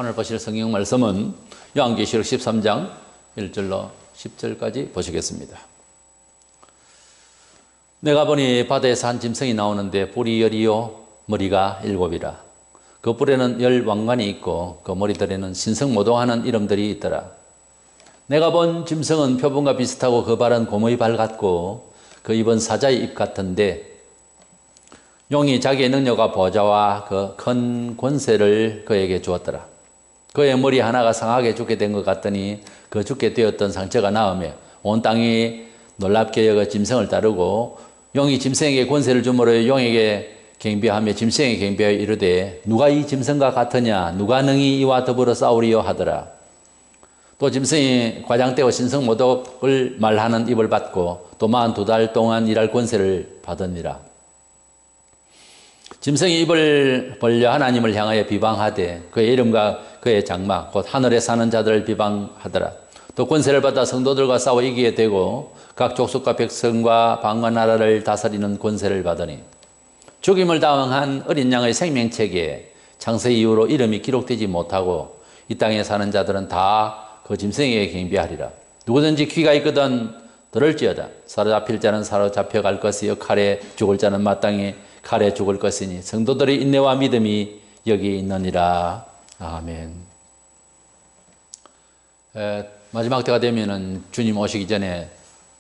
오늘 보실 성경 말씀은 요한계시록 13장 1절로 10절까지 보시겠습니다. 내가 보니 바다에서 한 짐승이 나오는데 뿔이 열이요 머리가 일곱이라. 그 뿔에는 열 왕관이 있고 그 머리들에는 신성모독하는 이름들이 있더라. 내가 본 짐승은 표범과 비슷하고 그 발은 곰의 발 같고 그 입은 사자의 입 같은데 용이 자기의 능력과 보좌와 그 큰 권세를 그에게 주었더라. 그의 머리 하나가 상하게 죽게 된 것 같더니 그 죽게 되었던 상처가 나으며 온 땅이 놀랍게 여겨 짐승을 따르고 용이 짐승에게 권세를 주므로 용에게 경배하며 짐승에게 경배하여 이르되 누가 이 짐승과 같으냐 누가 능히 이와 더불어 싸우리요 하더라. 또 짐승이 과장되어 신성모독을 말하는 입을 받고 또 42달 동안 일할 권세를 받으니라. 짐승이 입을 벌려 하나님을 향하여 비방하되 그의 이름과 그의 장막 곧 하늘에 사는 자들을 비방하더라. 또 권세를 받아 성도들과 싸워 이기게 되고 각 족속과 백성과 방과 나라를 다스리는 권세를 받으니 죽임을 당한 어린 양의 생명책에 창세 이후로 이름이 기록되지 못하고 이 땅에 사는 자들은 다 그 짐승에게 경배하리라. 누구든지 귀가 있거든 들을지어다. 사로잡힐 자는 사로잡혀 갈 것이요 칼에 죽을 자는 마땅히 칼에 죽을 것이니 성도들의 인내와 믿음이 여기 있느니라. 아멘. 마지막 때가 되면은 주님 오시기 전에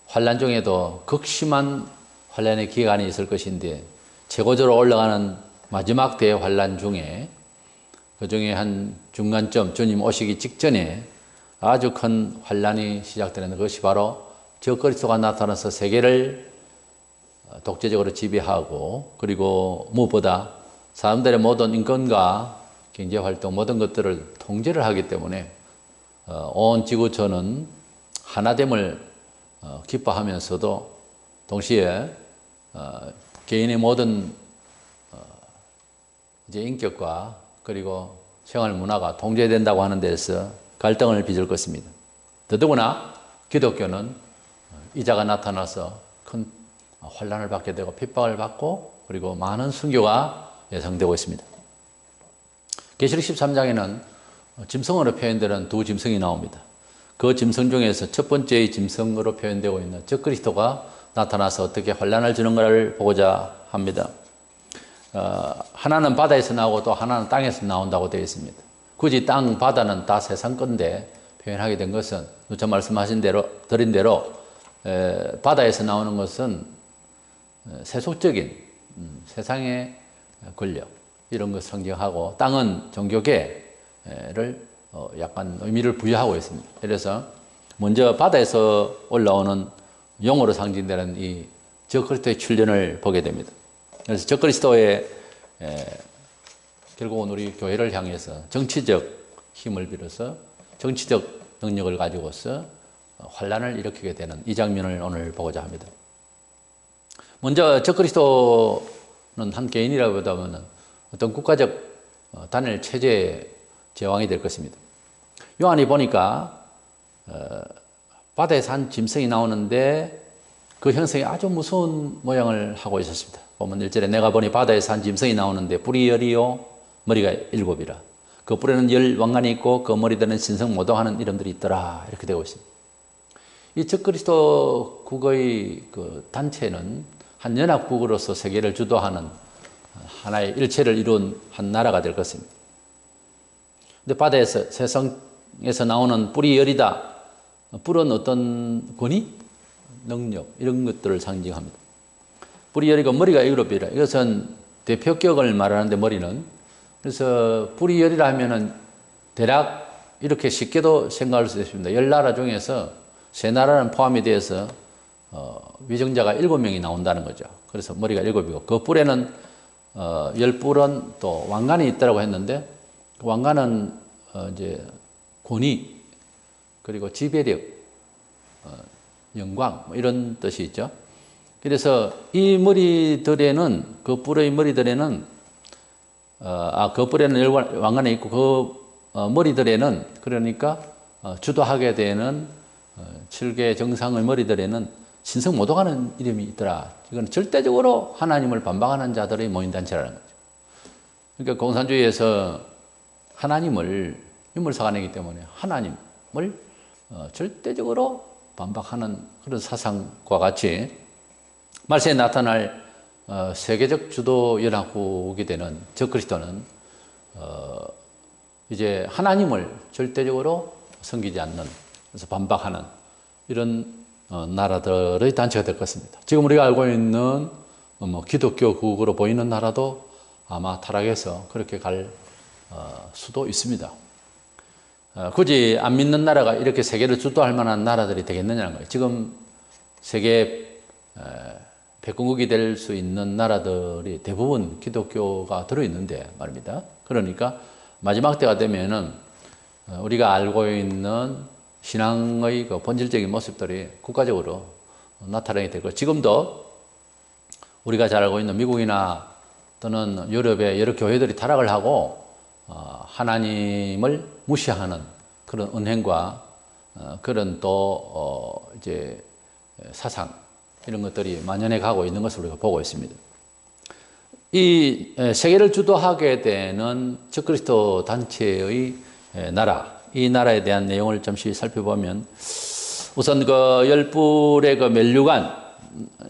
환난 중에도 극심한 환난의 기간이 있을 것인데 최고조로 올라가는 마지막 대환난 중에 그 중에 한 중간점 주님 오시기 직전에 아주 큰 환난이 시작되는 것이 바로 적그리스도가 나타나서 세계를 독재적으로 지배하고 그리고 무엇보다 사람들의 모든 인권과 경제활동 모든 것들을 통제를 하기 때문에 온 지구촌은 하나됨을 기뻐하면서도 동시에 개인의 모든 이제 인격과 그리고 생활 문화가 통제된다고 하는 데서 갈등을 빚을 것입니다. 더더구나 기독교는 이자가 나타나서 큰 환난을 받게 되고 핍박을 받고 그리고 많은 순교가 예상되고 있습니다. 계시록 13장에는 짐승으로 표현되는 두 짐승이 나옵니다. 그 짐승 중에서 첫 번째의 짐승으로 표현되고 있는 적그리스도가 나타나서 어떻게 환난을 주는 것을 보고자 합니다. 하나는 바다에서 나오고 또 하나는 땅에서 나온다고 되어 있습니다. 굳이 땅, 바다는 다 세상 건데 표현하게 된 것은 누차 말씀하신 대로 드린 대로 바다에서 나오는 것은 세속적인 세상의 권력 이런 것을 상징하고 땅은 종교계를 약간 의미를 부여하고 있습니다. 그래서 먼저 바다에서 올라오는 용으로 상징되는 이 적그리스도의 출현을 보게 됩니다. 그래서 적그리스도의 결국은 우리 교회를 향해서 정치적 힘을 빌어서 정치적 능력을 가지고서 환란을 일으키게 되는 이 장면을 오늘 보고자 합니다. 먼저 적그리스도는 한 개인이라기보다는 어떤 국가적 단일 체제의 제왕이 될 것입니다. 요한이 보니까 바다에서 한 짐승이 나오는데 그 형상이 아주 무서운 모양을 하고 있었습니다. 보면 1절에 내가 보니 바다에서 한 짐승이 나오는데 뿔이 열이요 머리가 일곱이라. 그 뿔에는 열 왕관이 있고 그 머리들은 신성모독하는 이름들이 있더라. 이렇게 되고 있습니다. 이 적그리스도 국의 그 단체는 한 연합국으로서 세계를 주도하는 하나의 일체를 이룬 한 나라가 될 것입니다. 근데 바다에서 세상에서 나오는 뿔이 열이다. 뿔은 어떤 권위, 능력 이런 것들을 상징합니다. 뿔이 열이고 머리가 일곱이라. 이것은 대표격을 말하는데 머리는 그래서 뿔이 열이라 하면은 대략 이렇게 쉽게도 생각할 수 있습니다. 10나라 중에서 3나라는 포함이 되어서 위정자가 7명이 나온다는 거죠. 그래서 머리가 7이고 그 뿔에는 10뿔은 또 왕관이 있다고 했는데 그 왕관은 이제 권위 그리고 지배력, 영광 뭐 이런 뜻이 있죠. 그래서 이 머리들에는 그 뿔의 머리들에는 그 뿔에는 열 왕관이 있고 그 머리들에는 그러니까 주도하게 되는 7개 정상의 머리들에는 신성모독하는 이름이 있더라. 이건 절대적으로 하나님을 반박하는 자들의 모임단체라는 거죠. 그러니까 공산주의에서 하나님을 인물사관이기 때문에 하나님을 절대적으로 반박하는 그런 사상과 같이 말세에 나타날 세계적 주도 연합국이 되는 적그리스도는 이제 하나님을 절대적으로 섬기지 않는, 그래서 반박하는 이런 나라들의 단체가 될 것입니다. 지금 우리가 알고 있는 기독교국으로 보이는 나라도 아마 타락해서 그렇게 갈 수도 있습니다. 굳이 안 믿는 나라가 이렇게 세계를 주도할 만한 나라들이 되겠느냐는 거예요. 지금 세계 패권국이 될 수 있는 나라들이 대부분 기독교가 들어있는데 말입니다. 그러니까 마지막 때가 되면은 우리가 알고 있는 신앙의 그 본질적인 모습들이 국가적으로 나타나게 될 거예요. 지금도 우리가 잘 알고 있는 미국이나 또는 유럽의 여러 교회들이 타락을 하고 하나님을 무시하는 그런 언행과 그런 또 이제 사상 이런 것들이 만연해 가고 있는 것을 우리가 보고 있습니다. 이 세계를 주도하게 되는 적그리스도 단체의 나라, 이 나라에 대한 내용을 잠시 살펴보면 우선 그 10불의 그 멜류관,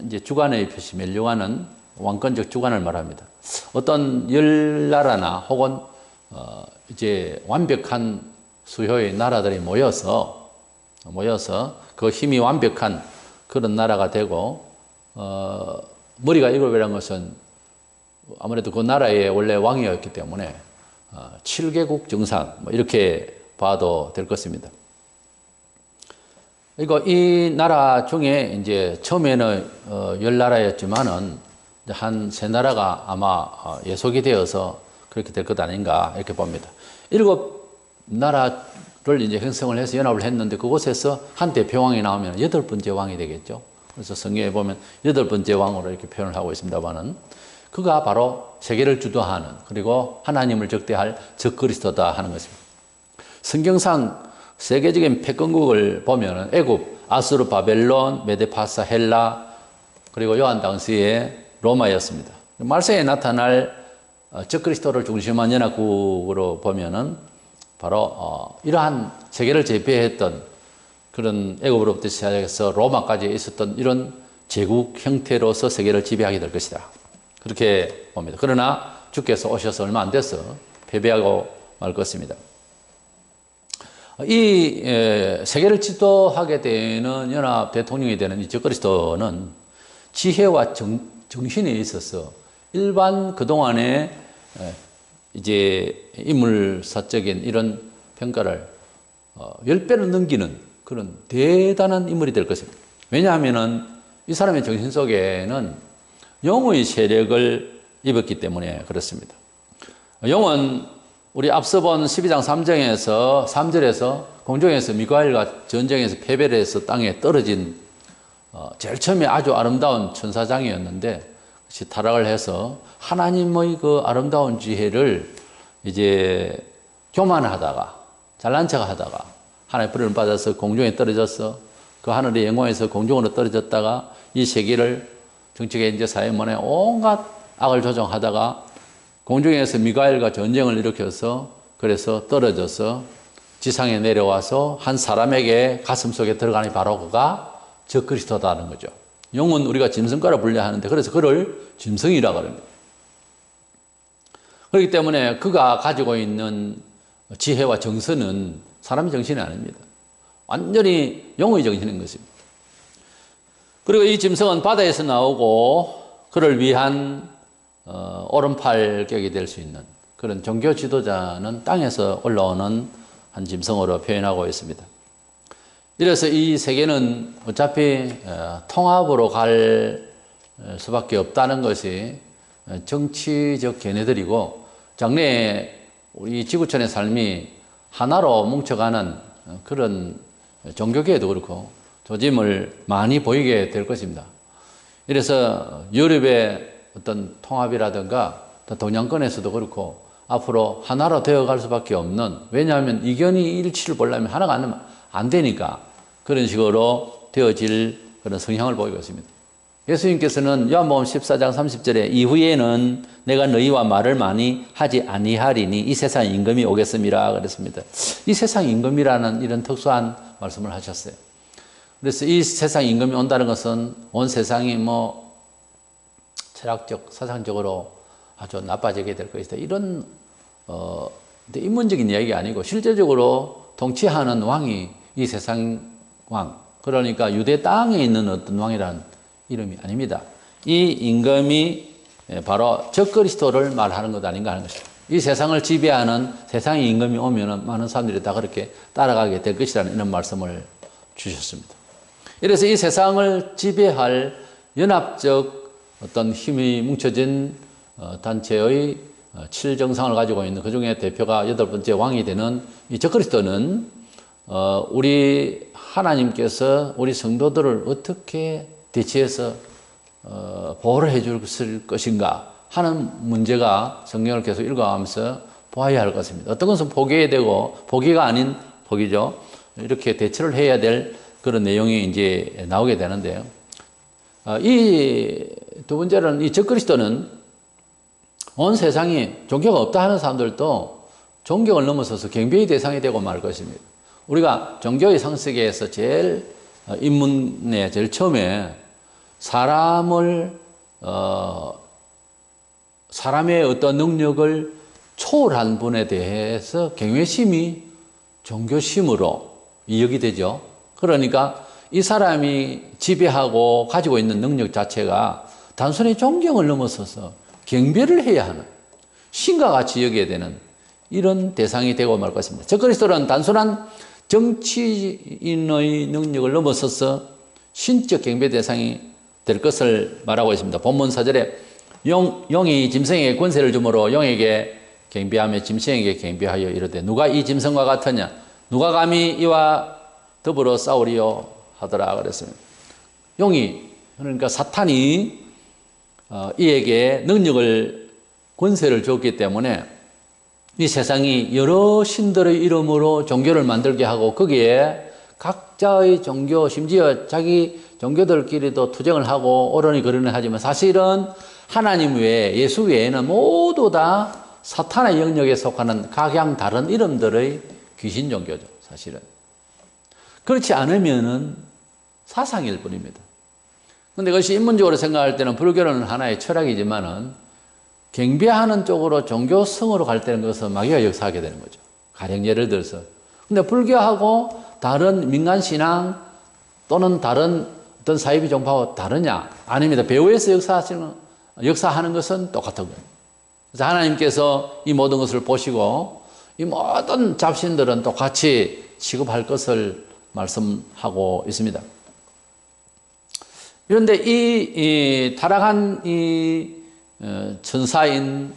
이제 주관의 표시 멜류관은 왕권적 주관을 말합니다. 어떤 10나라나 혹은 이제 완벽한 수효의 나라들이 모여서 그 힘이 완벽한 그런 나라가 되고 머리가 7이라는 것은 아무래도 그 나라의 원래 왕이었기 때문에 7개국 정상 이렇게 봐도 될 것입니다. 그리고 이 나라 중에 이제 처음에는 10나라였지만은 한 3나라가 아마 예속이 되어서 그렇게 될 것 아닌가 이렇게 봅니다. 7나라를 이제 형성을 해서 연합을 했는데 그곳에서 한 대표왕이 나오면 8번째 왕이 되겠죠. 그래서 성경에 보면 8번째 왕으로 이렇게 표현을 하고 있습니다만은 그가 바로 세계를 주도하는 그리고 하나님을 적대할 적그리스도다 하는 것입니다. 성경상 세계적인 패권국을 보면 애굽, 아수르, 바벨론, 메데파사, 헬라 그리고 요한 당시에 로마였습니다. 말세에 나타날 적그리스도를 중심한 연합국으로 보면은 바로 이러한 세계를 제패했던 그런 애굽으로부터 시작해서 로마까지 있었던 이런 제국 형태로서 세계를 지배하게 될 것이다. 그렇게 봅니다. 그러나 주께서 오셔서 얼마 안 돼서 패배하고 말 것입니다. 이 세계를 지도하게 되는 연합 대통령이 되는 이 적그리스도는 지혜와 정신에 있어서 일반 그동안의 이제 인물사적인 이런 평가를 10배를 넘기는 그런 대단한 인물이 될 것입니다. 왜냐하면은 이 사람의 정신 속에는 영의 세력을 입었기 때문에 그렇습니다. 영은 우리 앞서 본 12장 3절에서 공중에서 미가엘과 전쟁에서 패배를 해서 땅에 떨어진 제일 처음에 아주 아름다운 천사장이었는데 타락을 해서 하나님의 그 아름다운 지혜를 이제 교만하다가 잘난 척 하다가 하나님의 불을 받아서 공중에 떨어져서 그 하늘의 영광에서 공중으로 떨어졌다가 이 세계를 정치계 인재 사회문에 온갖 악을 조종하다가 공중에서 미가엘과 전쟁을 일으켜서 그래서 떨어져서 지상에 내려와서 한 사람에게 가슴 속에 들어가니 바로 그가 적그리스도다는 거죠. 영은 우리가 짐승과라 분류하는데 그래서 그를 짐승이라고 합니다. 그렇기 때문에 그가 가지고 있는 지혜와 정서는 사람의 정신이 아닙니다. 완전히 영의 정신인 것입니다. 그리고 이 짐승은 바다에서 나오고 그를 위한 오른팔격이 될 수 있는 그런 종교 지도자는 땅에서 올라오는 한 짐승으로 표현하고 있습니다. 이래서 이 세계는 어차피 통합으로 갈 수밖에 없다는 것이 정치적 견해들이고 장래에 우리 지구촌의 삶이 하나로 뭉쳐가는 그런 종교계에도 그렇고 조짐을 많이 보이게 될 것입니다. 이래서 유럽의 어떤 통합이라든가 동양권에서도 그렇고 앞으로 하나로 되어갈 수밖에 없는, 왜냐하면 이견이 일치를 보려면 하나가 안 되니까 그런 식으로 되어질 그런 성향을 보이고 있습니다. 예수님께서는 요한복음 14장 30절에 이후에는 내가 너희와 말을 많이 하지 아니하리니 이 세상 임금이 오겠음이라 그랬습니다. 이 세상 임금이라는 이런 특수한 말씀을 하셨어요. 그래서 이 세상 임금이 온다는 것은 온 세상이 뭐 철학적, 사상적으로 아주 나빠지게 될 것이다. 이런 인문적인 이야기가 아니고 실제적으로 통치하는 왕이 이 세상 왕, 그러니까 유대 땅에 있는 어떤 왕이라는 이름이 아닙니다. 이 임금이 바로 적그리스도를 말하는 것 아닌가 하는 것입니다. 이 세상을 지배하는 세상의 임금이 오면 많은 사람들이 다 그렇게 따라가게 될 것이라는 이런 말씀을 주셨습니다. 이래서 이 세상을 지배할 연합적 어떤 힘이 뭉쳐진 단체의 7정상을 가지고 있는 그 중에 대표가 8번째 왕이 되는 이 적그리스도는 우리 하나님께서 우리 성도들을 어떻게 대체해서 보호를 해줄 것인가 하는 문제가 성경을 계속 읽어가면서 보아야 할 것입니다. 어떤 것은 포기해야 되고 포기가 아닌 포기죠. 이렇게 대처를 해야 될 그런 내용이 이제 나오게 되는데요. 이 두 번째는 이 적그리스도는 온 세상에 종교가 없다 하는 사람들도 존경을 넘어서서 경배의 대상이 되고 말 것입니다. 우리가 종교의 상식에서 제일 입문에 제일 처음에 사람의 어떤 능력을 초월한 분에 대해서 경외심이 종교심으로 이역이 되죠. 그러니까 이 사람이 지배하고 가지고 있는 능력 자체가 단순히 존경을 넘어서서 경배를 해야 하는 신과 같이 여겨야 되는 이런 대상이 되고 말 것입니다. 적그리스도는 단순한 정치인의 능력을 넘어서서 신적 경배 대상이 될 것을 말하고 있습니다. 본문 4절에 용이 짐승에게 권세를 주므로 용에게 경배하며 짐승에게 경배하여 이르되 누가 이 짐승과 같으냐 누가 감히 이와 더불어 싸우리요 하더라 그랬습니다. 용이 그러니까 사탄이 이에게 능력을 권세를 줬기 때문에 이 세상이 여러 신들의 이름으로 종교를 만들게 하고 거기에 각자의 종교 심지어 자기 종교들끼리도 투쟁을 하고 오르니 거르니 하지만 사실은 하나님 외에 예수 외에는 모두 다 사탄의 영역에 속하는 각양 다른 이름들의 귀신 종교죠. 사실은 그렇지 않으면은 사상일 뿐입니다. 그런데 그것이 인문적으로 생각할 때는 불교는 하나의 철학이지만은 경배하는 쪽으로 종교성으로 갈 때는 그것은 마귀가 역사하게 되는 거죠. 가령 예를 들어서. 근데 불교하고 다른 민간신앙 또는 다른 어떤 사이비 종파하고 다르냐? 아닙니다. 배후에서 역사하는 것은 똑같은 거예요. 그래서 하나님께서 이 모든 것을 보시고 이 모든 잡신들은 똑같이 취급할 것을 말씀하고 있습니다. 그런데 이 타락한 이 천사인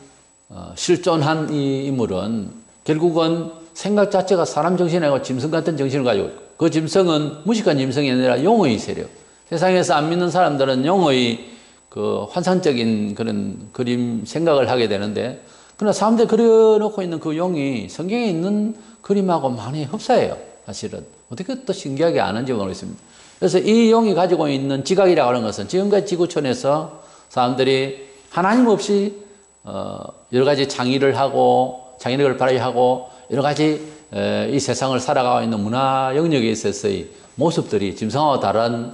실존한 이 인물은 결국은 생각 자체가 사람 정신이 아니고 짐승 같은 정신을 가지고 있고 그 짐승은 무식한 짐승이 아니라 용의 세력. 세상에서 안 믿는 사람들은 용의 그 환상적인 그런 그림 생각을 하게 되는데 그러나 사람들이 그려놓고 있는 그 용이 성경에 있는 그림하고 많이 흡사해요. 사실은 어떻게 또 신기하게 아는지 모르겠습니다. 그래서 이 용이 가지고 있는 지각이라고 하는 것은 지금까지 지구촌에서 사람들이 하나님 없이 여러 가지 창의를 하고 창의력을 발휘하고 여러 가지 이 세상을 살아가고 있는 문화 영역에 있어서의 모습들이 짐승하고 다른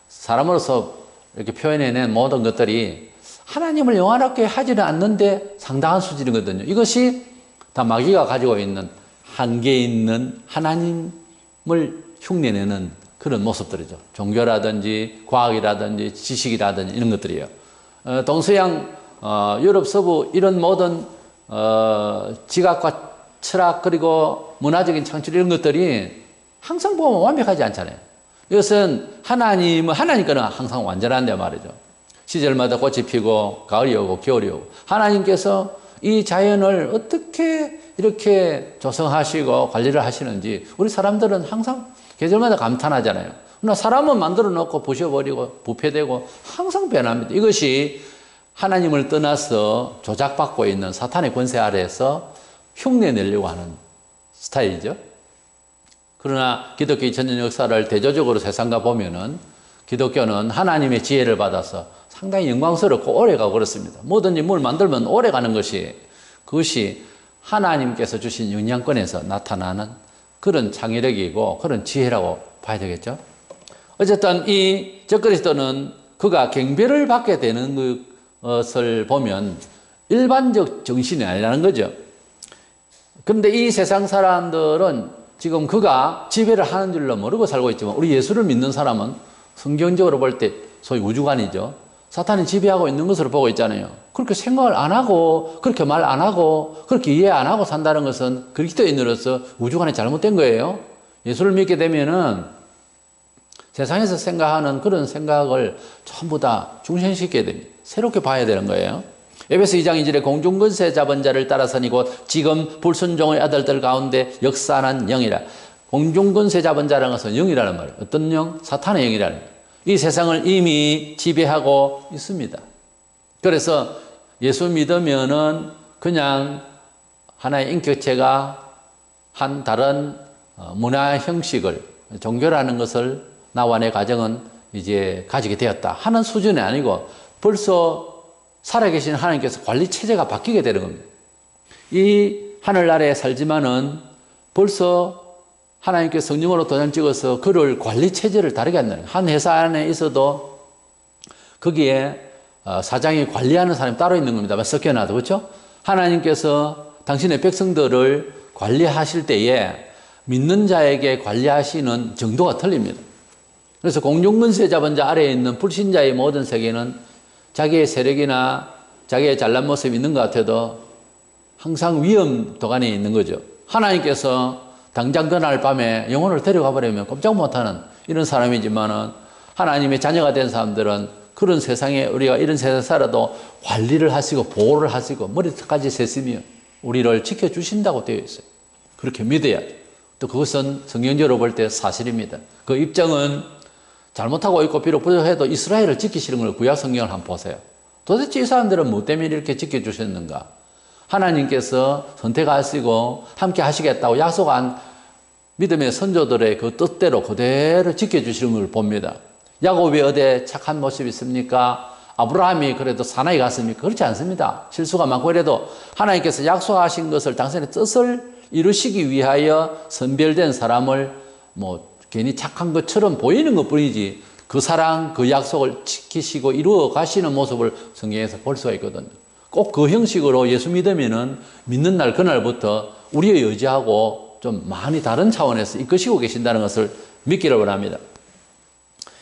사람으로서 이렇게 표현해낸 모든 것들이 하나님을 영원하게 하지는 않는데 상당한 수준이거든요. 이것이 다 마귀가 가지고 있는 한계 있는 하나님을 흉내내는 그런 모습들이죠. 종교라든지 과학이라든지 지식이라든지 이런 것들이에요. 동서양 유럽 서부 이런 모든 지각과 철학 그리고 문화적인 창출 이런 것들이 항상 보면 완벽하지 않잖아요. 이것은 하나님 거는 항상 완전한데 말이죠. 시절마다 꽃이 피고 가을이 오고 겨울이 오고 하나님께서 이 자연을 어떻게 이렇게 조성하시고 관리를 하시는지 우리 사람들은 항상 계절마다 감탄하잖아요. 그러나 사람은 만들어 놓고 부셔버리고 부패되고 항상 변합니다. 이것이 하나님을 떠나서 조작받고 있는 사탄의 권세 아래에서 흉내내려고 하는 스타일이죠. 그러나 기독교 2000년 역사를 대조적으로 세상과 보면은 기독교는 하나님의 지혜를 받아서 상당히 영광스럽고 오래가고 그렇습니다. 뭐든지 뭘 만들면 오래가는 그것이 하나님께서 주신 영향권에서 나타나는 그런 창의력이고 그런 지혜라고 봐야 되겠죠. 어쨌든 이 적그리스도는 그가 경배를 받게 되는 것을 보면 일반적 정신이 아니라는 거죠. 그런데 이 세상 사람들은 지금 그가 지배를 하는 줄로 모르고 살고 있지만 우리 예수를 믿는 사람은 성경적으로 볼 때 소위 우주관이죠. 사탄이 지배하고 있는 것으로 보고 있잖아요. 그렇게 생각을 안 하고 그렇게 말 안 하고 그렇게 이해 안 하고 산다는 것은 그리스도인으로서 우주관이 잘못된 거예요. 예수를 믿게 되면은 세상에서 생각하는 그런 생각을 전부 다 중생시켜야 됩니다. 새롭게 봐야 되는 거예요. 에베소 2장 2절에 공중권세 잡은 자를 따라서니 곧 지금 불순종의 아들들 가운데 역사하는 영이라. 공중권세 잡은 자라는 것은 영이라는 말이에요. 어떤 영? 사탄의 영이라는 거예요. 이 세상을 이미 지배하고 있습니다. 그래서 예수 믿으면은 그냥 하나의 인격체가 한 다른 문화 형식을, 종교라는 것을 나와 내 가정은 이제 가지게 되었다 하는 수준이 아니고 벌써 살아계신 하나님께서 관리 체제가 바뀌게 되는 겁니다. 이 하늘나라에 살지만은 벌써 하나님께서 성령으로 도장 찍어서 그를 관리 체제를 다르게 한다는 거예요. 한 회사 안에 있어도 거기에 사장이 관리하는 사람이 따로 있는 겁니다. 섞여놔도 그렇죠? 하나님께서 당신의 백성들을 관리하실 때에 믿는 자에게 관리하시는 정도가 틀립니다. 그래서 공중권세 잡은 자 아래에 있는 불신자의 모든 세계는 자기의 세력이나 자기의 잘난 모습이 있는 것 같아도 항상 위험 도간에 있는 거죠. 하나님께서 당장 그날 밤에 영혼을 데려가 버리면 꼼짝 못하는 이런 사람이지만은 하나님의 자녀가 된 사람들은 그런 세상에 우리가 이런 세상에 살아도 관리를 하시고 보호를 하시고 머리끝까지 세시며 우리를 지켜주신다고 되어 있어요. 그렇게 믿어야 돼요. 또 그것은 성경적으로 볼 때 사실입니다. 그 입장은 잘못하고 있고 비록 부족해도 이스라엘을 지키시는 걸 구약 성경을 한번 보세요. 도대체 이 사람들은 뭐 때문에 이렇게 지켜주셨는가? 하나님께서 선택하시고 함께 하시겠다고 약속한 믿음의 선조들의 그 뜻대로 그대로 지켜주시는 걸 봅니다. 야곱이 어디에 착한 모습이 있습니까? 아브라함이 그래도 사나이 갔습니까? 그렇지 않습니다. 실수가 많고 이래도 하나님께서 약속하신 것을 당신의 뜻을 이루시기 위하여 선별된 사람을 뭐 괜히 착한 것처럼 보이는 것뿐이지 그 사랑, 그 약속을 지키시고 이루어 가시는 모습을 성경에서 볼 수가 있거든요. 꼭 그 형식으로 예수 믿으면은 믿는 날 그날부터 우리의 의지하고 좀 많이 다른 차원에서 이끄시고 계신다는 것을 믿기를 원합니다.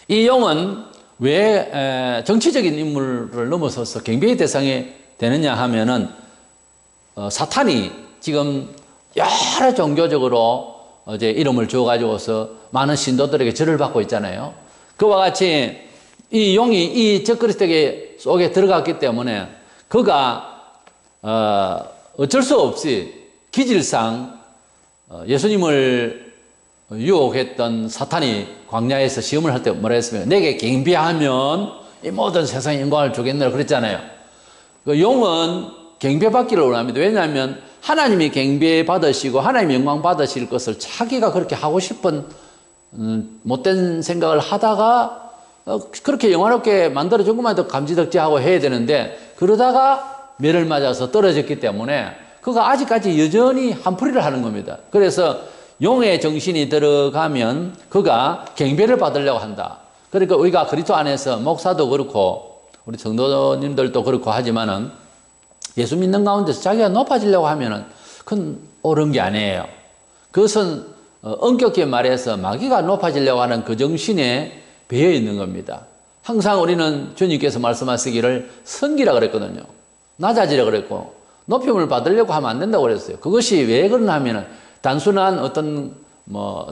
이 영은 왜 정치적인 인물을 넘어서서 경배의 대상이 되느냐 하면은 사탄이 지금 여러 종교적으로 이제 이름을 주어가지고서 많은 신도들에게 절을 받고 있잖아요. 그와 같이 이 용이 이 적그리스도 속에 들어갔기 때문에 그가 어쩔 수 없이 기질상 예수님을 유혹했던 사탄이 광야에서 시험을 할 때 뭐라 했습니까? 내게 경배하면 이 모든 세상의 영광을 주겠노라 그랬잖아요. 그 용은 경배받기를 원합니다. 왜냐하면 하나님이 경배받으시고 하나님이 영광 받으실 것을 자기가 그렇게 하고 싶은 못된 생각을 하다가 그렇게 영화롭게 만들어준 것만 해도 감지덕지하고 해야 되는데 그러다가 매를 맞아서 떨어졌기 때문에 그가 아직까지 여전히 한풀이를 하는 겁니다. 그래서 용의 정신이 들어가면 그가 경배를 받으려고 한다. 그러니까 우리가 그리스도 안에서 목사도 그렇고 우리 성도님들도 그렇고 하지만은 예수 믿는 가운데서 자기가 높아지려고 하면은 그건 옳은 게 아니에요. 그것은 엄격히 말해서 마귀가 높아지려고 하는 그 정신에 배어 있는 겁니다. 항상 우리는 주님께서 말씀하시기를 성기라 그랬거든요. 낮아지라 그랬고 높임을 받으려고 하면 안 된다고 그랬어요. 그것이 왜 그러냐 하면은 단순한 어떤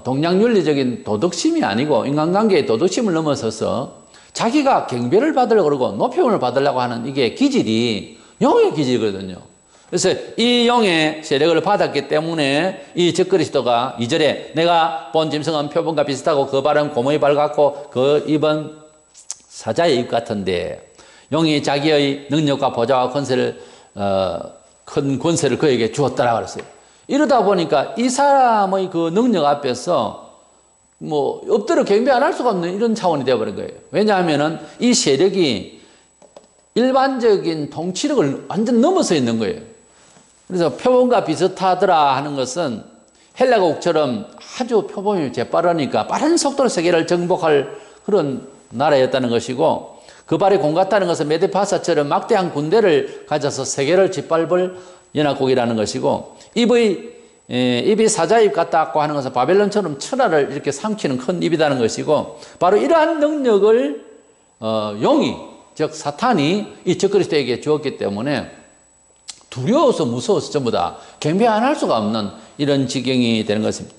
동양윤리적인 도덕심이 아니고 인간관계의 도덕심을 넘어서서 자기가 경배를 받으려고 그러고 높임을 받으려고 하는 이게 기질이 영의 기질이거든요. 그래서 이 영의 세력을 받았기 때문에 이 적그리스도가 2절에 내가 본 짐승은 표범과 비슷하고 그 발은 곰의 발 같고 그 입은 사자의 입 같은데 영이 자기의 능력과 보좌와 권세를 큰 권세를 그에게 주었다라고 그랬어요. 이러다 보니까 이 사람의 그 능력 앞에서 뭐 엎드려 경배 안 할 수가 없는 이런 차원이 되어버린 거예요. 왜냐하면은 이 세력이 일반적인 통치력을 완전 넘어서 있는 거예요. 그래서 표범과 비슷하더라 하는 것은 헬라국처럼 아주 표범이 재빠르니까 빠른 속도로 세계를 정복할 그런 나라였다는 것이고, 그 발에 공 같다는 것은 메데파사처럼 막대한 군대를 가져서 세계를 짓밟을 연합국이라는 것이고, 입이 사자입 같다고 하는 것은 바벨론처럼 천하를 이렇게 삼키는 큰 입이라는 것이고, 바로 이러한 능력을 용이, 즉 사탄이 이 적그리스도에게 주었기 때문에 두려워서 무서워서 전부 다 경배 안 할 수가 없는 이런 지경이 되는 것입니다.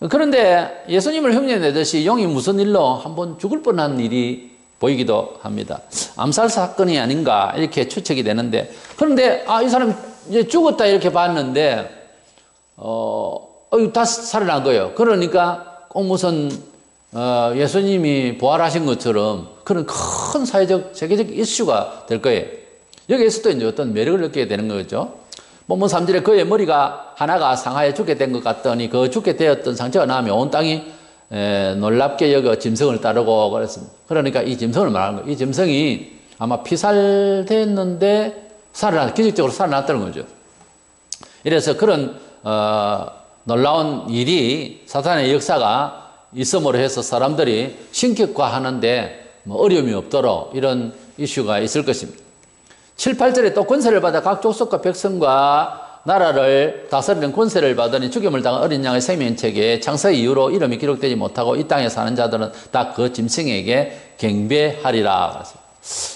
그런데 예수님을 흉내내듯이 용이 무슨 일로 한번 죽을 뻔한 일이 보이기도 합니다. 암살 사건이 아닌가 이렇게 추측이 되는데, 그런데 이 사람 이제 죽었다 이렇게 봤는데 다시 살아난 거예요. 그러니까 꼭 무슨 예수님이 부활하신 것처럼 그런 큰 사회적 세계적 이슈가 될 거예요. 여기에서도 이제 어떤 매력을 느끼게 되는 거죠. 본문 3절에 그의 머리가 하나가 상하에 죽게 된 것 같더니 그 죽게 되었던 상처가 나면 온 땅이 놀랍게 여겨 짐승을 따르고 그랬습니다. 그러니까 이 짐승을 말하는 거예요. 이 짐승이 아마 피살됐는데 기적적으로 살아났다는 거죠. 이래서 그런 놀라운 일이, 사탄의 역사가 있음으로 해서 사람들이 신격화하는데 뭐 어려움이 없도록 이런 이슈가 있을 것입니다. 7, 8절에 또 권세를 받아 각 족속과 백성과 나라를 다스리는 권세를 받으니 죽임을 당한 어린 양의 생명책에 창세 이후로 이름이 기록되지 못하고 이 땅에 사는 자들은 다 그 짐승에게 경배하리라.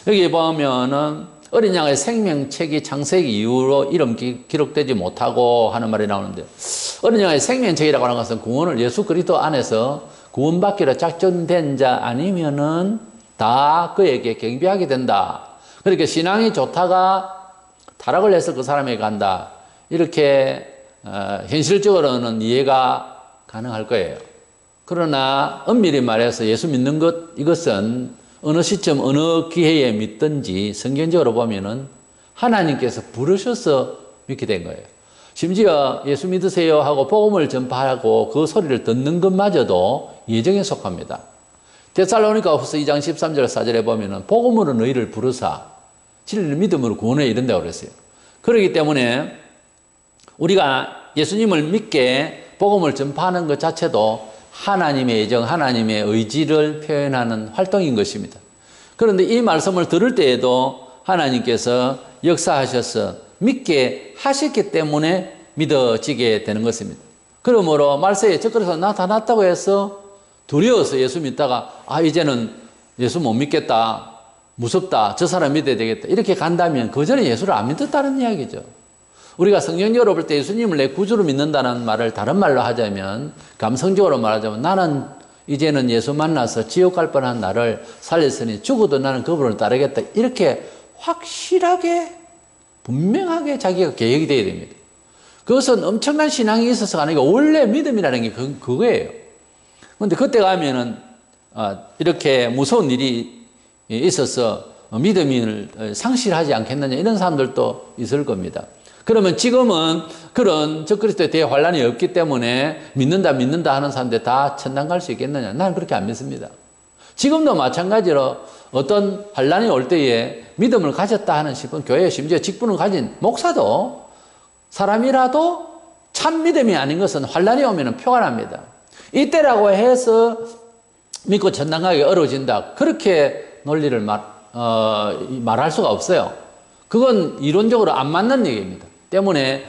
여기 보면은 어린 양의 생명책이 창세기 이후로 이름 기록되지 못하고 하는 말이 나오는데, 어린 양의 생명책이라고 하는 것은 구원을 예수 그리스도 안에서 구원받기로 작정된 자 아니면은 다 그에게 경배하게 된다. 그러니까 신앙이 좋다가 타락을 해서 그 사람에게 간다. 이렇게 현실적으로는 이해가 가능할 거예요. 그러나 엄밀히 말해서 예수 믿는 이것은 어느 시점 어느 기회에 믿든지 성경적으로 보면은 하나님께서 부르셔서 믿게 된 거예요. 심지어 예수 믿으세요 하고 복음을 전파하고 그 소리를 듣는 것마저도 예정에 속합니다. 데살로니가후서 2장 13절 4절에 보면은 복음으로 너희를 부르사 진리를 믿음으로 구원해 이른다고 그랬어요. 그렇기 때문에 우리가 예수님을 믿게 복음을 전파하는 것 자체도 하나님의 예정, 하나님의 의지를 표현하는 활동인 것입니다. 그런데 이 말씀을 들을 때에도 하나님께서 역사하셔서 믿게 하셨기 때문에 믿어지게 되는 것입니다. 그러므로 말세에 적그리스도가 나타났다고 해서 두려워서 예수 믿다가 이제는 예수 못 믿겠다, 무섭다, 저 사람 믿어야 되겠다 이렇게 간다면 그 전에 예수를 안 믿었다는 이야기죠. 우리가 성경적으로 볼 때 예수님을 내 구주로 믿는다는 말을 다른 말로 하자면, 감성적으로 말하자면 나는 이제는 예수 만나서 지옥 갈 뻔한 나를 살렸으니 죽어도 나는 그분을 따르겠다, 이렇게 확실하게 분명하게 자기가 계획이 되어야 됩니다. 그것은 엄청난 신앙이 있어서가 아니고 원래 믿음이라는 게 그거예요. 그런데 그때 가면은 이렇게 무서운 일이 있어서 믿음을 상실하지 않겠느냐 이런 사람들도 있을 겁니다. 그러면 지금은 그런 적그리스도에 대해 환란이 없기 때문에 믿는다 하는 사람들 다 천당 갈 수 있겠느냐? 나는 그렇게 안 믿습니다. 지금도 마찬가지로 어떤 환란이 올 때에 믿음을 가졌다 하는 싶은 교회, 심지어 직분을 가진 목사도 사람이라도 참 믿음이 아닌 것은 환란이 오면 표가 납니다. 이때라고 해서 믿고 천당 가기 어려워진다, 그렇게 논리를 말할 수가 없어요. 그건 이론적으로 안 맞는 얘기입니다. 때문에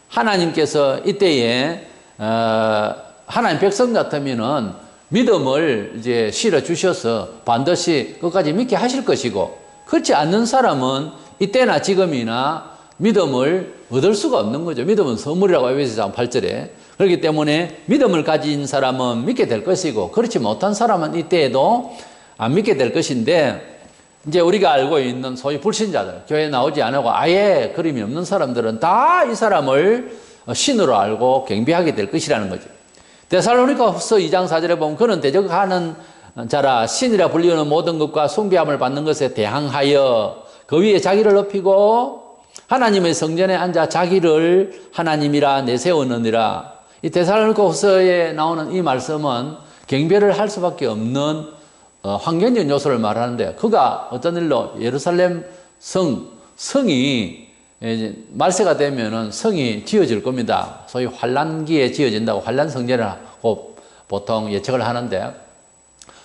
하나님께서 이때에 하나님 백성 같으면은 믿음을 이제 실어 주셔서 반드시 끝까지 믿게 하실 것이고, 그렇지 않는 사람은 이때나 지금이나 믿음을 얻을 수가 없는 거죠. 믿음은 선물이라고 에베소서 8절에. 그렇기 때문에 믿음을 가진 사람은 믿게 될 것이고, 그렇지 못한 사람은 이때에도 안 믿게 될 것인데, 이제 우리가 알고 있는 소위 불신자들, 교회에 나오지 않고 아예 그림이 없는 사람들은 다 이 사람을 신으로 알고 경배하게 될 것이라는 거죠. 데살로니가후서 2장 4절에 보면 그는 대적하는 자라 신이라 불리우는 모든 것과 숭배함을 받는 것에 대항하여 그 위에 자기를 높이고 하나님의 성전에 앉아 자기를 하나님이라 내세우느니라. 이 데살로니가후서에 나오는 이 말씀은 경배를 할 수밖에 없는 환경적 요소를 말하는데, 그가 어떤 일로 예루살렘 성이 말세가 되면은 성이 지어질 겁니다. 소위 환란기에 지어진다고 환란 성전이라고 보통 예측을 하는데,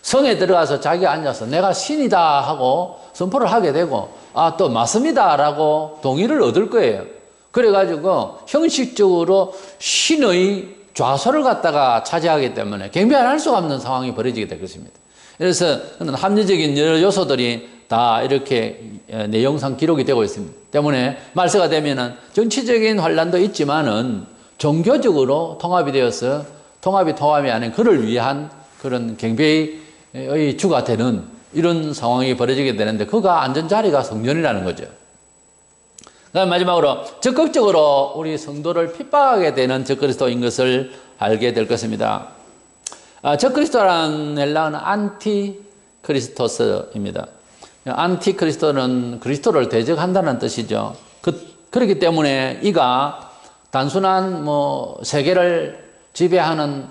성에 들어가서 자기가 앉아서 내가 신이다 하고 선포를 하게 되고, 또 맞습니다 라고 동의를 얻을 거예요. 그래가지고 형식적으로 신의 좌소를 갖다가 차지하기 때문에 경배 안 할 수가 없는 상황이 벌어지게 될 것입니다. 그래서 합리적인 여러 요소들이 다 이렇게 내용상 기록이 되고 있습니다. 때문에 말세가 되면은 정치적인 환란도 있지만은 종교적으로 통합이 되어서 통합이 아닌 그를 위한 그런 경배의 주가 되는 이런 상황이 벌어지게 되는데, 그가 앉은 자리가 성전이라는 거죠. 그다음 마지막으로 적극적으로 우리 성도를 핍박하게 되는 적그리스도인 것을 알게 될 것입니다. 적그리스도라는 헬라어는 안티크리스토스입니다. 안티크리스토는 그리스도를 대적한다는 뜻이죠. 그렇기 때문에 이가 단순한 세계를 지배하는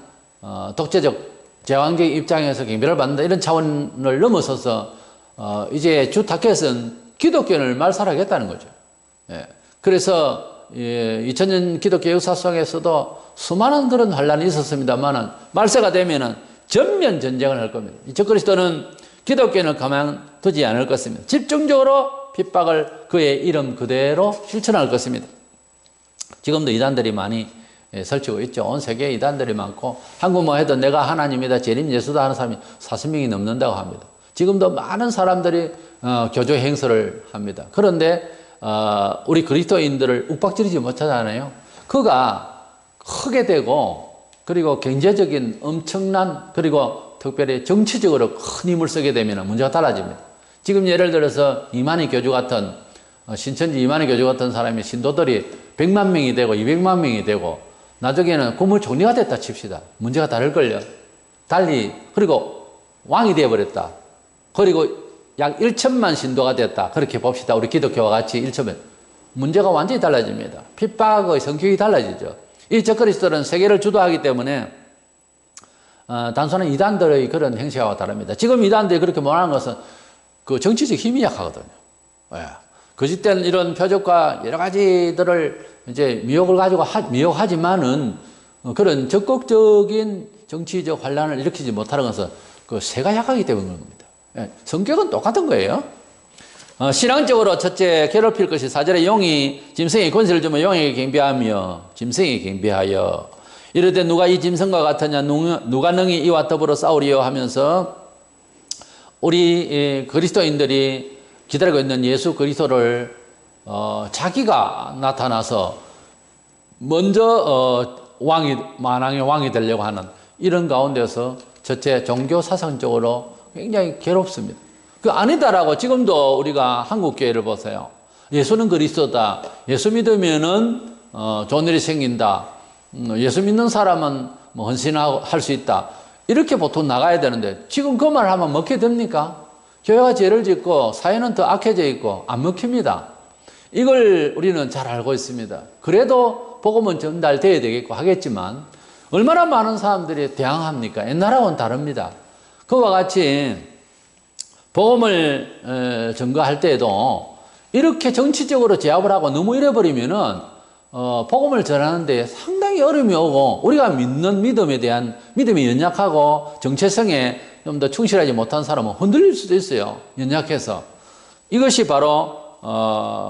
독재적 제왕적 입장에서 경배를 받는다 이런 차원을 넘어서서 이제 주 타켓은 기독교를 말살하겠다는 거죠. 그래서 2000년 기독교 역사 속에서도 수많은 그런 환란이 있었습니다만, 말세가 되면은 전면 전쟁을 할 겁니다. 적그리스도는 기독교는 가만두지 않을 것입니다. 집중적으로 핍박을 그의 이름 그대로 실천할 것입니다. 지금도 이단들이 많이 설치고 있죠. 온 세계에 이단들이 많고, 한국만 해도 내가 하나님이다, 재림 예수다 하는 사람이 40명이 넘는다고 합니다. 지금도 많은 사람들이 교조 행사를 합니다. 그런데 우리 그리스도인들을 욱박지르지 못하잖아요. 그가 크게 되고, 그리고 경제적인 엄청난, 그리고 특별히 정치적으로 큰 힘을 쓰게 되면 문제가 달라집니다. 지금 예를 들어서 이만희 교주 같은, 신천지 이만희 교주 같은 사람이 신도들이 100만 명이 되고 200만 명이 되고 나중에는 국무총리가 됐다 칩시다. 문제가 다를걸요. 달리, 그리고 왕이 되어버렸다. 그리고 약 1천만 신도가 됐다. 그렇게 봅시다. 우리 기독교와 같이 1천만. 문제가 완전히 달라집니다. 핍박의 성격이 달라지죠. 이 적그리스도는 세계를 주도하기 때문에 단순한 이단들의 그런 행세와 다릅니다. 지금 이단들이 그렇게 못하는 것은 그 정치적 힘이 약하거든요. 거짓된 이런 표적과 여러 가지들을 이제 미혹하지만은 그런 적극적인 정치적 환란을 일으키지 못하는 것은 그 새가 약하기 때문입니다. 성격은 똑같은 거예요. 신앙적으로 첫째 괴롭힐 것이 4절에 용이 짐승에게 권세를 주면 용에게 경배하며 짐승에게 경배하여 이르되 누가 이 짐승과 같으냐 누가 능히 이와 더불어 싸우리요 하면서 우리 그리스도인들이 기다리고 있는 예수 그리스도를 자기가 나타나서 먼저 만왕의 왕이 되려고 하는 이런 가운데서 첫째 종교 사상적으로 굉장히 괴롭습니다. 그 아니다라고 지금도 우리가 한국 교회를 보세요. 예수는 그리스도다. 예수 믿으면은 좋은 일이 생긴다. 예수 믿는 사람은 헌신할 수 있다. 이렇게 보통 나가야 되는데 지금 그 말 하면 먹게 됩니까? 교회가 죄를 짓고 사회는 더 악해져 있고 안 먹힙니다. 이걸 우리는 잘 알고 있습니다. 그래도 복음은 전달돼야 되겠고 하겠지만 얼마나 많은 사람들이 대항합니까? 옛날하고는 다릅니다. 그와 같이 복음을 전가할 때에도 이렇게 정치적으로 제압을 하고 너무 이래버리면은 복음을 전하는데 상당히 어려움이 오고 우리가 믿는 믿음에 대한 믿음이 연약하고 정체성에 좀 더 충실하지 못한 사람은 흔들릴 수도 있어요. 연약해서. 이것이 바로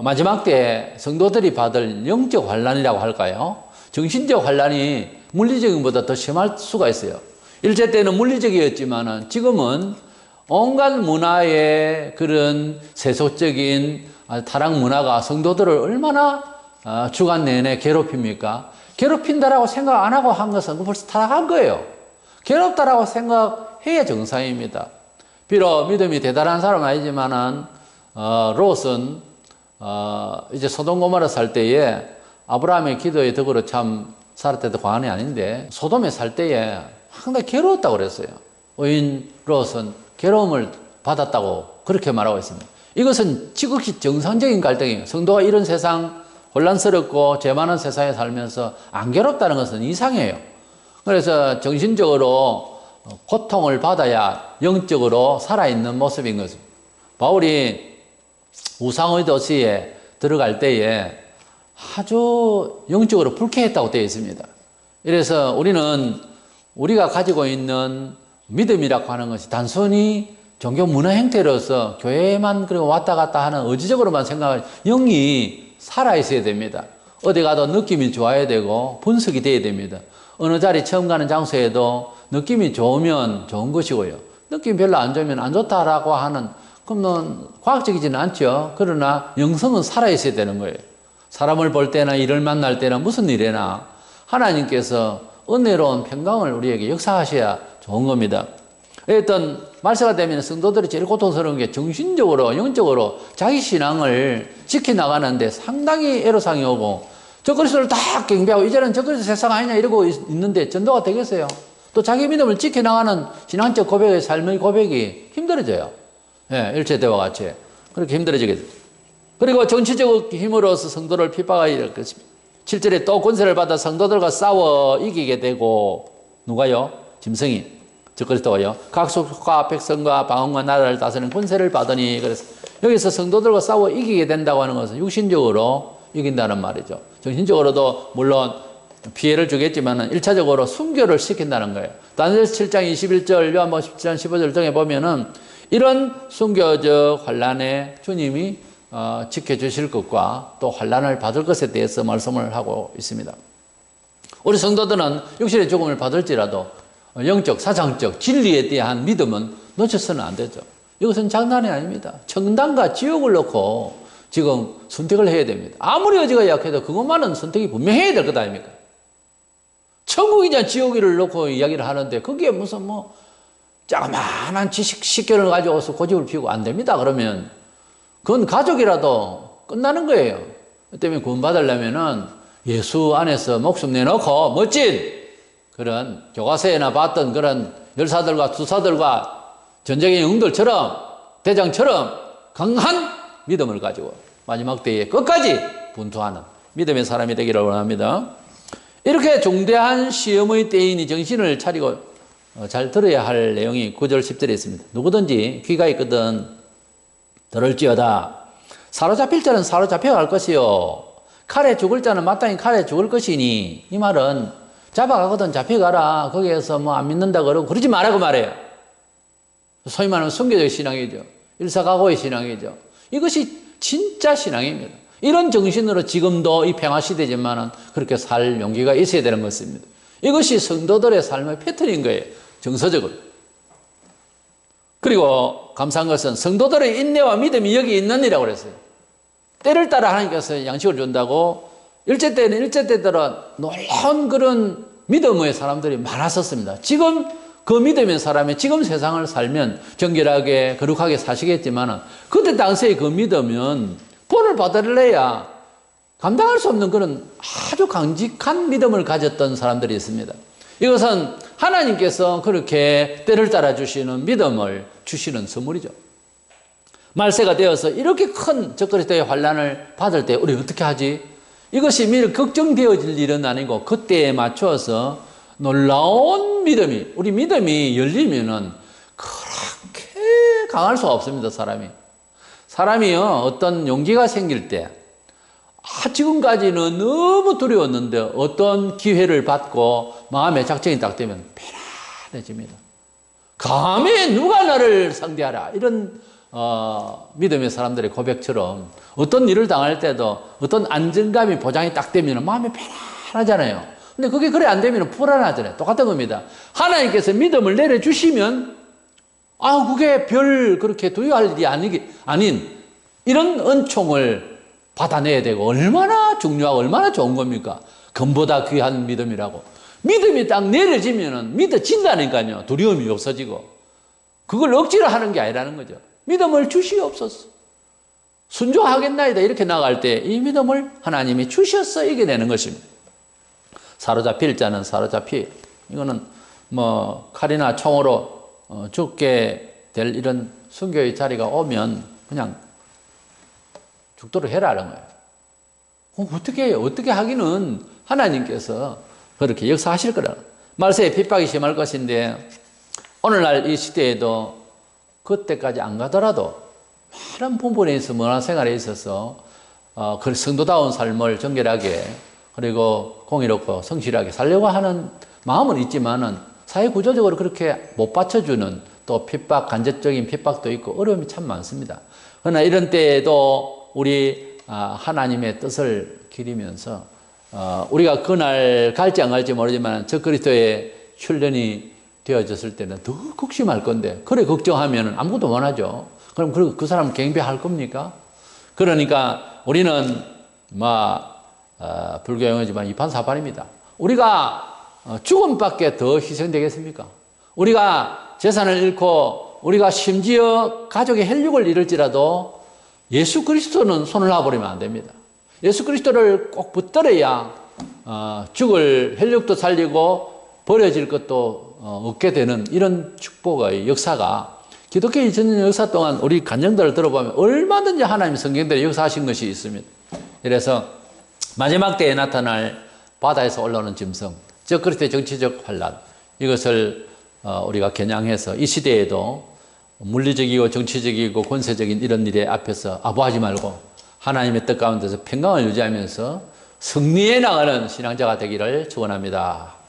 마지막 때 성도들이 받을 영적 환란이라고 할까요? 정신적 환란이 물리적인 것보다 더 심할 수가 있어요. 일제 때는 물리적이었지만 지금은 온갖 문화의 그런 세속적인 타락 문화가 성도들을 얼마나 주간 내내 괴롭힙니까? 괴롭힌다라고 생각 안 하고 한 것은 벌써 타락한 거예요. 괴롭다라고 생각해야 정상입니다. 비록 믿음이 대단한 사람은 아니지만은 롯은 이제 소돔 고모라 살 때에 아브라함의 기도의 덕으로 참 살았대도 과언이 아닌데 소돔에 살 때에 상당히 괴로웠다고 그랬어요. 의인 롯은 괴로움을 받았다고 그렇게 말하고 있습니다. 이것은 지극히 정상적인 갈등이에요. 성도가 이런 세상 혼란스럽고 죄 많은 세상에 살면서 안 괴롭다는 것은 이상해요. 그래서 정신적으로 고통을 받아야 영적으로 살아있는 모습인 것입니다. 바울이 우상의 도시에 들어갈 때에 아주 영적으로 불쾌했다고 되어 있습니다. 그래서 우리가 가지고 있는 믿음이라고 하는 것이 단순히 종교 문화 행태로서 교회만 그리고 왔다 갔다 하는 의지적으로만 생각하면 영이 살아있어야 됩니다. 어디 가도 느낌이 좋아야 되고 분석이 돼야 됩니다. 어느 자리 처음 가는 장소에도 느낌이 좋으면 좋은 것이고요. 느낌이 별로 안 좋으면 안 좋다라고 하는, 그러면 과학적이지는 않죠. 그러나 영성은 살아있어야 되는 거예요. 사람을 볼 때나 일을 만날 때나 무슨 일에나 하나님께서 은혜로운 평강을 우리에게 역사하셔야 좋은 겁니다. 어떤 말세가 되면 성도들이 제일 고통스러운 게 정신적으로 영적으로 자기 신앙을 지켜나가는데 상당히 애로사항이 오고, 저 그리스도를 다 경배하고 이제는 저 그리스도 세상 아니냐 이러고 있는데 전도가 되겠어요? 또 자기 믿음을 지켜나가는 신앙적 고백의 삶의 고백이 힘들어져요. 예, 일체대와 같이 그렇게 힘들어지게 돼요. 그리고 정치적 힘으로서 성도를 핍박하게 될 것입니다. 7절에 또 권세를 받아 성도들과 싸워 이기게 되고, 누가요? 짐승이, 저 그리스도가요. 각속과 백성과 방언과 나라를 다스리는 권세를 받으니, 그래서 여기서 성도들과 싸워 이기게 된다고 하는 것은 육신적으로 이긴다는 말이죠. 정신적으로도 물론 피해를 주겠지만 1차적으로 순교를 시킨다는 거예요. 다니엘서 7장 21절, 요한복음 17장 15절 등에 보면은 이런 순교적 환난에 주님이 지켜주실 것과 또 환난을 받을 것에 대해서 말씀을 하고 있습니다. 우리 성도들은 육신의 죽음을 받을지라도 영적, 사상적 진리에 대한 믿음은 놓쳐서는 안 되죠. 이것은 장난이 아닙니다. 천당과 지옥을 놓고 지금 선택을 해야 됩니다. 아무리 의지가 약해도 그것만은 선택이 분명해야 될 것 아닙니까? 천국이냐 지옥이를 놓고 이야기를 하는데 거기에 무슨 자그마한 지식 식견을 가지고서 고집을 피우고 안 됩니다. 그러면 그건 가족이라도 끝나는 거예요. 그 때문에 구원받으려면은 예수 안에서 목숨 내놓고 멋진 그런 교과서에나 봤던 그런 열사들과 투사들과 전쟁의 영웅들처럼, 대장처럼 강한 믿음을 가지고 마지막 때에 끝까지 분투하는 믿음의 사람이 되기를 원합니다. 이렇게 중대한 시험의 때이니 정신을 차리고 잘 들어야 할 내용이 9절 10절에 있습니다. 누구든지 귀가 있거든 들을지어다. 사로잡힐 자는 사로잡혀갈 것이요 칼에 죽을 자는 마땅히 칼에 죽을 것이니, 이 말은 잡아가거든 잡혀가라, 거기에서 안 믿는다 그러고 그러지 말라고 말해요. 소위 말하는 선교적 신앙이죠. 일사각오의 신앙이죠. 이것이 진짜 신앙입니다. 이런 정신으로 지금도 이 평화시대지만 그렇게 살 용기가 있어야 되는 것입니다. 이것이 성도들의 삶의 패턴인 거예요. 정서적으로. 그리고 감사한 것은 성도들의 인내와 믿음이 여기 있느니라고 그랬어요. 때를 따라 하나님께서 양식을 준다고, 일제 때들은 놀라운 그런 믿음의 사람들이 많았었습니다. 지금 그 믿음의 사람이 지금 세상을 살면 정결하게 거룩하게 사시겠지만 그때 당시의 그 믿음은 본을 받으려야 감당할 수 없는 그런 아주 강직한 믿음을 가졌던 사람들이 있습니다. 이것은 하나님께서 그렇게 때를 따라 주시는 믿음을 주시는 선물이죠. 말세가 되어서 이렇게 큰 적그리스도의 환난을 받을 때 우리 어떻게 하지? 이것이 미리 걱정되어질 일은 아니고 그때에 맞춰서 놀라운 믿음이, 우리 믿음이 열리면은 그렇게 강할 수가 없습니다. 사람이요 어떤 용기가 생길 때, 지금까지는 너무 두려웠는데 어떤 기회를 받고 마음의 작정이 딱 되면 편안해집니다. 감히 누가 나를 상대하라, 이런 믿음의 사람들의 고백처럼 어떤 일을 당할 때도 어떤 안정감이 보장이 딱 되면 마음이 편안하잖아요. 근데 그게 그래 안 되면 불안하잖아요. 똑같은 겁니다. 하나님께서 믿음을 내려주시면 그게 별 그렇게 두려워할 일이 아닌 이런 은총을 받아내야 되고, 얼마나 중요하고 얼마나 좋은 겁니까? 금보다 귀한 믿음이라고. 믿음이 딱 내려지면 믿어진다니까요. 두려움이 없어지고. 그걸 억지로 하는 게 아니라는 거죠. 믿음을 주시옵소서. 순종하겠나이다 이렇게 나갈 때 이 믿음을 하나님이 주셔서 이겨내는 것입니다. 사로잡힐 자는 이거는 칼이나 총으로 죽게 될 이런 순교의 자리가 오면 그냥 죽도록 해라는 거예요. 어떻게 하기는 하나님께서 그렇게 역사하실 거라. 말세에 핍박이 심할 것인데 오늘날 이 시대에도 그때까지 안 가더라도 많은 부분에 있어 문화생활에 있어서 그 성도다운 삶을 정결하게 그리고 공의롭고 성실하게 살려고 하는 마음은 있지만은 사회 구조적으로 그렇게 못 받쳐주는 또 핍박, 간접적인 핍박도 있고 어려움이 참 많습니다. 그러나 이런 때에도 우리 하나님의 뜻을 기리면서 우리가 그날 갈지 안 갈지 모르지만 저 그리스도의 훈련이 되어졌을 때는 더 극심할 건데 그래 걱정하면 아무것도 못 하죠. 그럼 그 사람 경배할 겁니까? 그러니까 우리는 불교 용어지만 이판사판입니다. 우리가 죽음밖에 더 희생되겠습니까? 우리가 재산을 잃고 우리가 심지어 가족의 혈육을 잃을지라도 예수 그리스도는 손을 놔버리면 안 됩니다. 예수 그리스도를 꼭 붙들어야 죽을 혈육도 살리고 버려질 것도 얻게 되는 이런 축복의 역사가 기독교 2000년 역사 동안 우리 간증들을 들어보면 얼마든지 하나님 성경대로 역사하신 것이 있습니다. 그래서 마지막 때에 나타날 바다에서 올라오는 짐승, 즉 그리스도의 정치적 환란, 이것을 우리가 겨냥해서 이 시대에도 물리적이고 정치적이고 권세적인 이런 일에 앞에서 아부하지 말고 하나님의 뜻 가운데서 평강을 유지하면서 승리해 나가는 신앙자가 되기를 축원합니다.